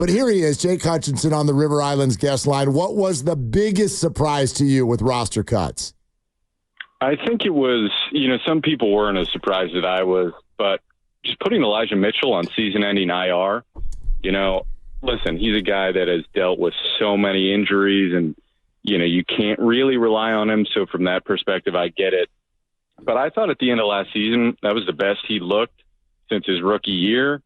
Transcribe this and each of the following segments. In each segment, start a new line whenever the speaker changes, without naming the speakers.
But here he is, Jake Hutchinson on the River Islands guest line. What was the biggest surprise to you with roster cuts?
I think it was, some people weren't as surprised as I was, but just putting Elijah Mitchell on season-ending IR, listen, he's a guy that has dealt with so many injuries and, you can't really rely on him. So from that perspective, I get it. But I thought at the end of last season, that was the best he looked since his rookie year.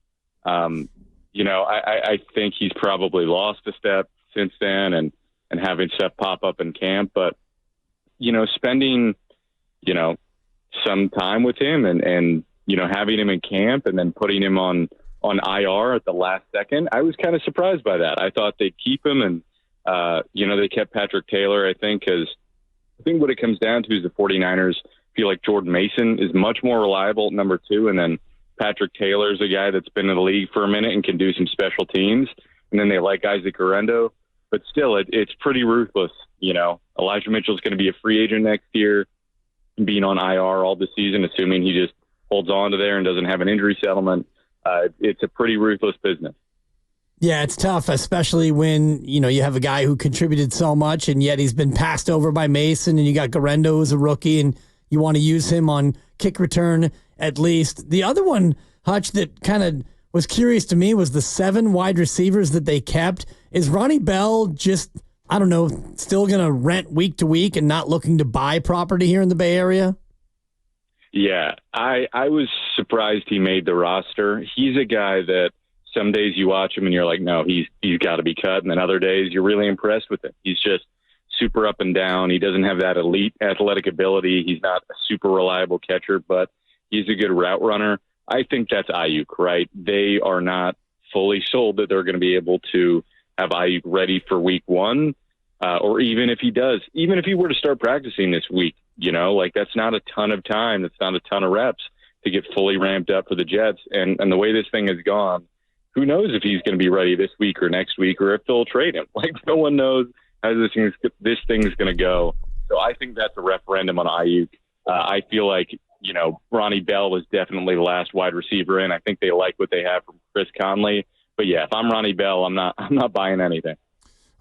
I think he's probably lost a step since then and having stuff pop up in camp. But, spending, some time with him and having him in camp and then putting him on IR at the last second, I was kind of surprised by that. I thought they'd keep him and, they kept Patrick Taylor, I think, because I think what it comes down to is the 49ers feel like Jordan Mason is much more reliable at number 2. And then Patrick Taylor is a guy that's been in the league for a minute and can do some special teams. And then they like Isaac Guerrero. But still, it's pretty ruthless. Elijah Mitchell's going to be a free agent next year, being on IR all the season, assuming he just holds on to there and doesn't have an injury settlement. It's a pretty ruthless business.
Yeah, it's tough, especially when, you have a guy who contributed so much and yet he's been passed over by Mason, and you got Guerrero as a rookie and you want to use him on kick return at least. The other one, Hutch, that kind of was curious to me was the 7 wide receivers that they kept. Is Ronnie Bell just, still going to rent week to week and not looking to buy property here in the Bay Area?
Yeah, I was surprised he made the roster. He's a guy that some days you watch him and you're like, no, he's got to be cut. And then other days you're really impressed with him. He's just super up and down. He doesn't have that elite athletic ability. He's not a super reliable catcher, but he's a good route runner. I think that's Aiyuk, right? They are not fully sold that they're going to be able to have Aiyuk ready for week 1. Or even if he were to start practicing this week, that's not a ton of time. That's not a ton of reps to get fully ramped up for the Jets. And the way this thing has gone, who knows if he's going to be ready this week or next week, or if they'll trade him. No one knows how this thing is going to go. So I think that's a referendum on Aiyuk. I feel like, Ronnie Bell was definitely the last wide receiver in. I think they like what they have from Chris Conley. But yeah, if I'm Ronnie Bell, I'm not buying anything.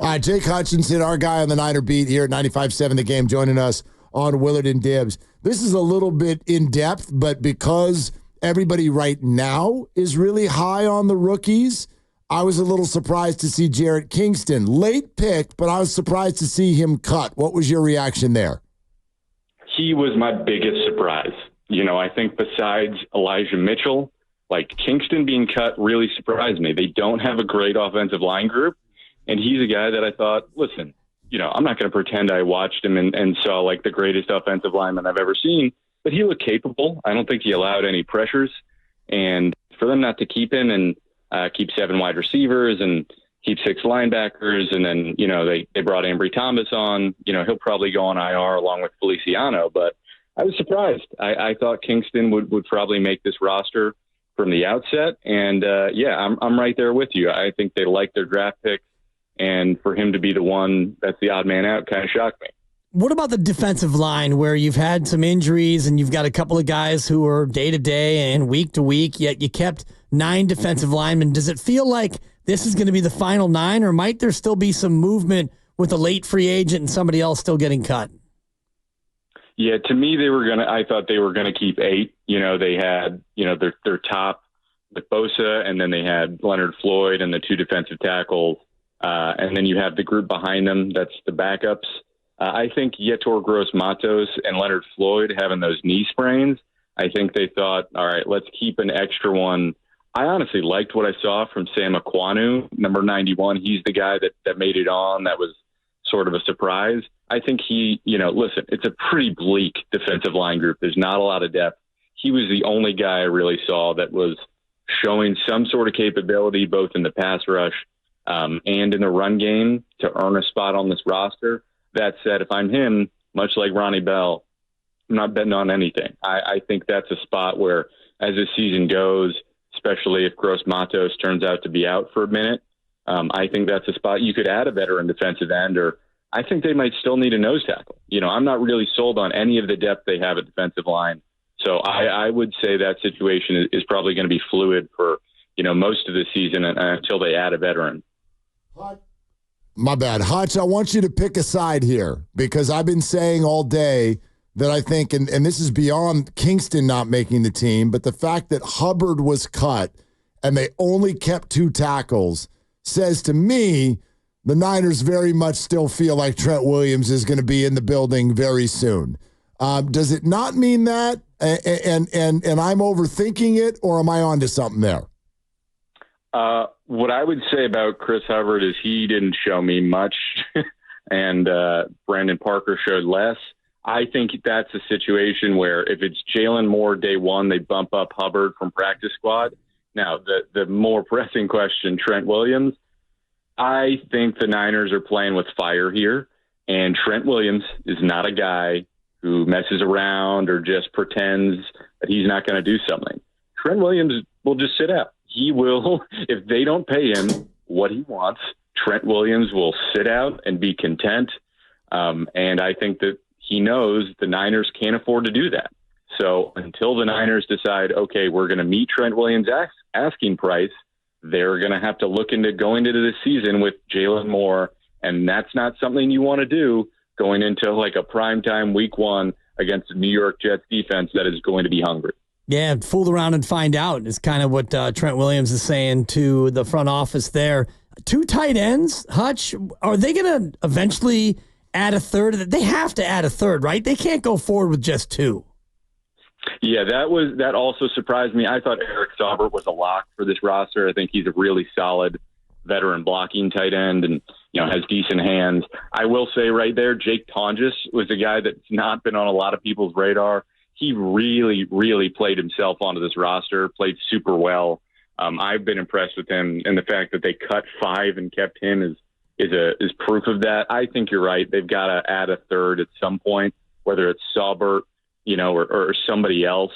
All right, Jake Hutchinson, our guy on the Niner beat here at 95.7 The Game, joining us on Willard and Dibs. This is a little bit in depth, but because everybody right now is really high on the rookies, I was a little surprised to see Jarrett Kingston. Late pick, but I was surprised to see him cut. What was your reaction there?
He was my biggest surprise. I think besides Elijah Mitchell, Kingston being cut really surprised me. They don't have a great offensive line group. And he's a guy that I thought, listen, I'm not going to pretend I watched him and saw the greatest offensive lineman I've ever seen, but he looked capable. I don't think he allowed any pressures. And for them not to keep him and keep 7 wide receivers and keep 6 linebackers, and then, they brought Ambry Thomas on, he'll probably go on IR along with Feliciano. But I was surprised. I thought Kingston would probably make this roster from the outset. And, I'm right there with you. I think they like their draft picks. And for him to be the one that's the odd man out kind of shocked me.
What about the defensive line, where you've had some injuries and you've got a couple of guys who are day-to-day and week-to-week, yet you kept 9 defensive linemen? Does it feel like this is going to be the final 9, or might there still be some movement with a late free agent and somebody else still getting cut?
Yeah, to me, I thought they were going to keep 8. They had, their top with Bosa, and then they had Leonard Floyd and the 2 defensive tackles. And then you have the group behind them. That's the backups. I think Yetur Gross-Matos and Leonard Floyd having those knee sprains, I think they thought, all right, let's keep an extra one. I honestly liked what I saw from Sam Aquanu, number 91. He's the guy that made it on. That was sort of a surprise. I think listen, it's a pretty bleak defensive line group. There's not a lot of depth. He was the only guy I really saw that was showing some sort of capability, both in the pass rush and in the run game, to earn a spot on this roster. That said, if I'm him, much like Ronnie Bell, I'm not betting on anything. I think that's a spot where, as the season goes, especially if Gross-Matos turns out to be out for a minute, I think that's a spot you could add a veteran defensive end, or I think they might still need a nose tackle. I'm not really sold on any of the depth they have at defensive line. So I would say that situation is probably going to be fluid for most of the season until they add a veteran.
My bad. Hutch, I want you to pick a side here because I've been saying all day that I think, and this is beyond Kingston not making the team, but the fact that Hubbard was cut and they only kept 2 tackles says to me the Niners very much still feel like Trent Williams is going to be in the building very soon. Does it not mean that? And I'm overthinking it, or am I onto something there?
What I would say about Chris Hubbard is he didn't show me much, and Brandon Parker showed less. I think that's a situation where if it's Jalen Moore day one, they bump up Hubbard from practice squad. Now, the more pressing question, Trent Williams, I think the Niners are playing with fire here, and Trent Williams is not a guy who messes around or just pretends that he's not going to do something. Trent Williams will just sit out. He will, if they don't pay him what he wants, Trent Williams will sit out and be content. And I think that he knows the Niners can't afford to do that. So until the Niners decide, okay, we're going to meet Trent Williams' asking price, they're going to have to look into going into this season with Jalen Moore. And that's not something you want to do going into like a primetime week 1 against the New York Jets defense that is going to be hungry.
Yeah, fool around and find out is kind of what Trent Williams is saying to the front office there. 2 tight ends, Hutch, are they going to eventually add a third? They have to add a third, right? They can't go forward with just 2.
Yeah, that also surprised me. I thought Eric Saubert was a lock for this roster. I think he's a really solid veteran blocking tight end and, has decent hands. I will say right there, Jake Tonjes was a guy that's not been on a lot of people's radar. He really, really played himself onto this roster, played super well. I've been impressed with him, and the fact that they cut 5 and kept him is proof of that. I think you're right. They've got to add a third at some point, whether it's Saubert, or somebody else.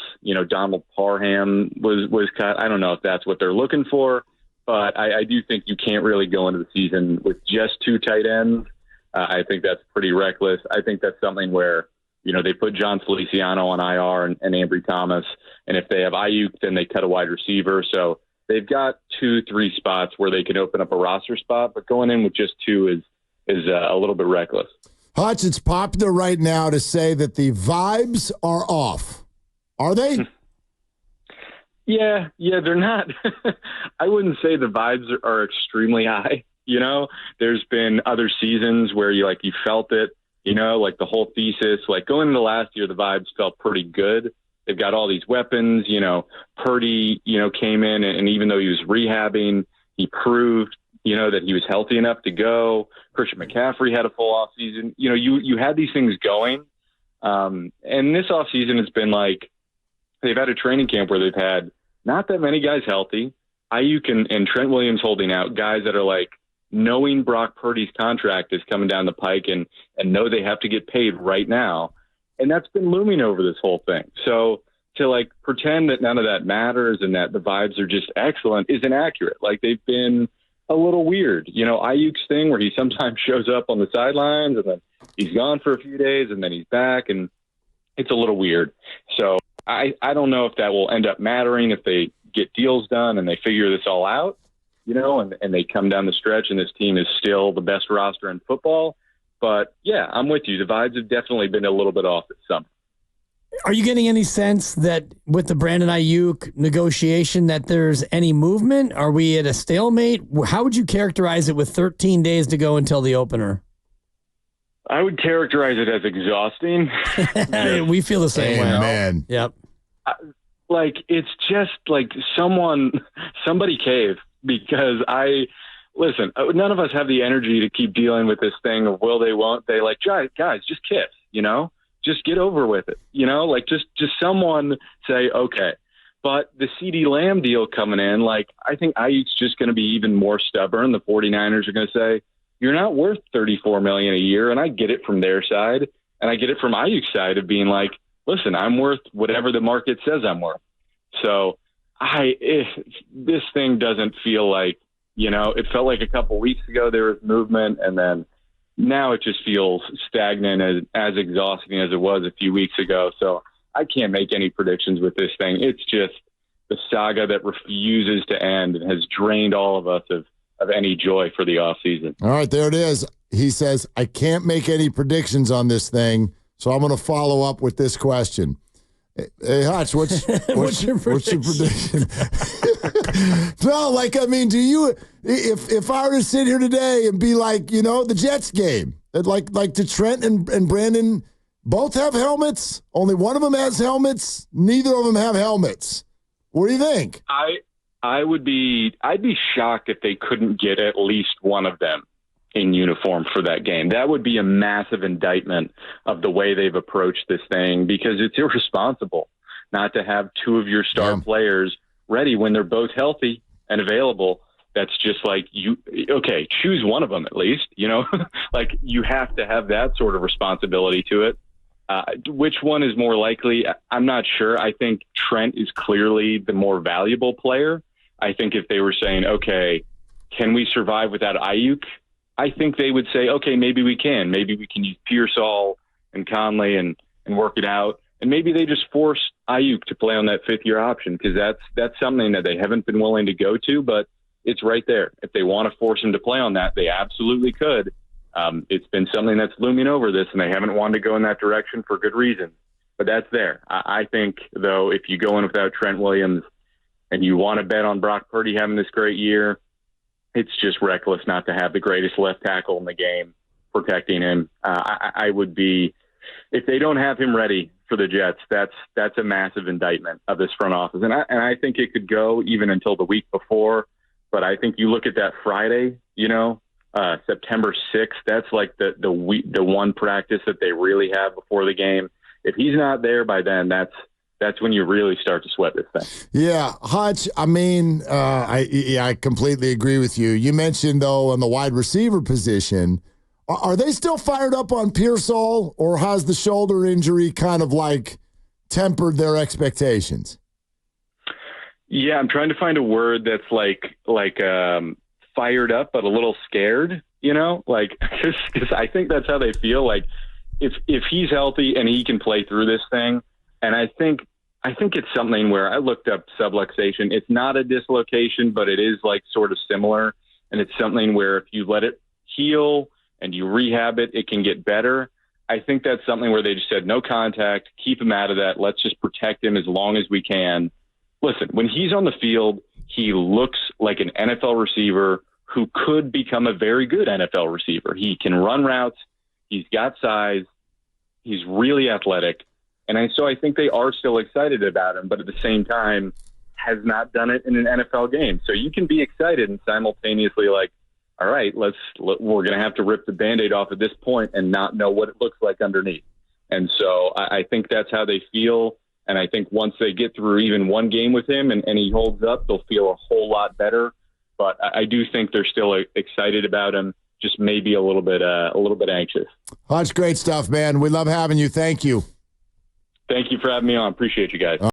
Donald Parham was cut. I don't know if that's what they're looking for, but I do think you can't really go into the season with just 2 tight ends. I think that's pretty reckless. I think that's something where they put John Feliciano on IR and Ambry Thomas. And if they have Aiyuk, then they cut a wide receiver. So they've got 2-3 spots where they can open up a roster spot, but going in with just 2 is a little bit reckless.
Hutch, it's popular right now to say that the vibes are off. Are they?
Yeah, they're not. I wouldn't say the vibes are extremely high. There's been other seasons where you felt it. Like the whole thesis, like going into last year, the vibes felt pretty good. They've got all these weapons, Purdy, came in and even though he was rehabbing, he proved, that he was healthy enough to go. Christian McCaffrey had a full off season. You had these things going. And this off season has been like, they've had a training camp where they've had not that many guys healthy. Aiyuk and Trent Williams holding out, guys that are like, knowing Brock Purdy's contract is coming down the pike and know they have to get paid right now. And that's been looming over this whole thing. So to pretend that none of that matters and that the vibes are just excellent isn't accurate. They've been a little weird. Aiyuk's thing where he sometimes shows up on the sidelines and then he's gone for a few days and then he's back, and it's a little weird. So I don't know if that will end up mattering if they get deals done and they figure this all out. And they come down the stretch and this team is still the best roster in football. But, yeah, I'm with you. The vibes have definitely been a little bit off at some.
Are you getting any sense that with the Brandon Aiyuk negotiation that there's any movement? Are we at a stalemate? How would you characterize it with 13 days to go until the opener?
I would characterize it as exhausting.
We feel the same way.
Man.
Yep.
It's just like somebody cave. Because listen, none of us have the energy to keep dealing with this thing of will they, won't they. Guys, just kiss, just get over with it, just someone say, okay. But the CeeDee Lamb deal coming in, I think Aiyuk's just going to be even more stubborn. The 49ers are going to say, you're not worth $34 million a year. And I get it from their side. And I get it from Aiyuk's side of being like, listen, I'm worth whatever the market says I'm worth. So, this thing doesn't feel like, it felt like a couple weeks ago there was movement, and then now it just feels stagnant as exhausting as it was a few weeks ago. So I can't make any predictions with this thing. It's just saga that refuses to end and has drained all of us of any joy for the offseason.
All right, there it is. He says, I can't make any predictions on this thing, so I'm going to follow up with this question. Hey, Hutch, what's your prediction? No, do you, if I were to sit here today and be like, the Jets game, like do Trent and Brandon both have helmets? Only one of them has helmets. Neither of them have helmets. What do you think?
I'd be shocked if they couldn't get at least one of them in uniform for that game. That would be a massive indictment of the way they've approached this thing, because it's irresponsible not to have two of your star players ready when they're both healthy and available. That's just like choose one of them at least, like you have to have that sort of responsibility to it. Which one is more likely? I'm not sure. I think Trent is clearly the more valuable player. I think if they were saying, okay, can we survive without Aiyuk? I think they would say, okay, maybe we can. Maybe we can use Pearsall and Conley and work it out. And maybe they just force Aiyuk to play on that fifth-year option, because that's something that they haven't been willing to go to, but it's right there. If they want to force him to play on that, they absolutely could. It's been something that's looming over this, and they haven't wanted to go in that direction for good reason. But that's there. I think, though, if you go in without Trent Williams and you want to bet on Brock Purdy having this great year, it's just reckless not to have the greatest left tackle in the game protecting him. I would be, if they don't have him ready for the Jets, that's a massive indictment of this front office. And I think it could go even until the week before. But I think you look at that Friday, September 6th, that's like the one practice that they really have before the game. If he's not there by then, that's when you really start to sweat this thing.
Yeah, Hutch, I completely agree with you. You mentioned, though, on the wide receiver position, are they still fired up on Pearsall, or has the shoulder injury kind of like tempered their expectations?
Yeah, I'm trying to find a word that's like fired up but a little scared, because I think that's how they feel. Like if he's healthy and he can play through this thing, and I think it's something where I looked up subluxation. It's not a dislocation, but it is like sort of similar, and it's something where if you let it heal and you rehab it, it can get better. I think that's something where they just said no contact, keep him out of that. Let's just protect him as long as we can. Listen, when he's on the field, he looks like an NFL receiver who could become a very good NFL receiver. He can run routes. He's got size. He's really athletic. And so I think they are still excited about him, but at the same time has not done it in an NFL game. So you can be excited and simultaneously like, all right, we're going to have to rip the Band-Aid off at this point and not know what it looks like underneath. And so I think that's how they feel. And I think once they get through even one game with him and he holds up, they'll feel a whole lot better. But I do think they're still excited about him, just maybe a little bit anxious.
Hutch, great stuff, man. We love having you. Thank you.
Thank you for having me on. Appreciate you guys.